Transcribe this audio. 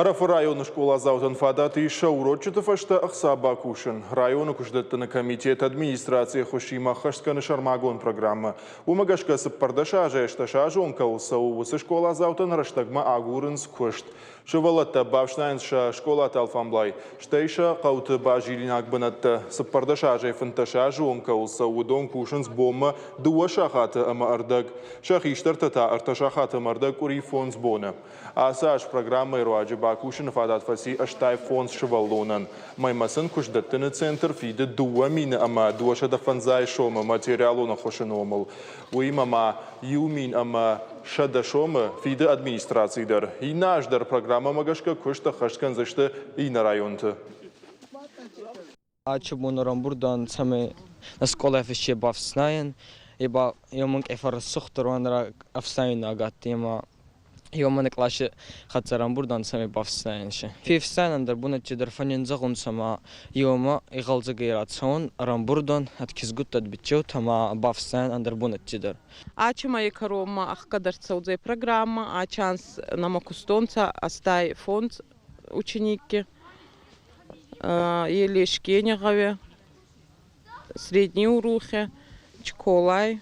Арафы районы школа заутын фадаты иша урочеты фашта ахсаба кушин. Районы кушдеттаны комитет администрации хушима хашсканы шармагон программа. Умагашка сыппардаша жешташа жонка усаусы школа заутын раштагма агурынс кушт. Шывалатта бавшнайнша школа талфамблай. Штейша қауты бажилин агбанатта сыппардаша жефынташа жонка усаудон кушынс бомма дуа шахаты ама ардак. Шахиштартата арташахаты мардак ури фонс бона. Асаш программы руаджи бакушин фадат фаси аштай фонс шываллонан. Маймасын кушдаттыны центр фиды дуа мины ама дуаша дафанзай шома материалона хошиномал. Уимама юмин ама шада шома фиды администрации дар. И наш дар программа магашка кушта хашкан зашты и на районты. Ачубунорам бурдан саме на школе фище бавснаен, иба йомунг эфар сухтуранра афснаен агатима. Йомунг классе хатсарам бурдан саме бавснаенше. Фифстан дар бунат чидар фанин загун сама йома игалзагирацон рамбурдан аткизгут адбичо тама бавстан дар бунат чидар. Ачима екарома ахкадарцаудзей программа, ачанс намакустонца астай фонд ученики. Еле шкенегове, средние урухи, чколай.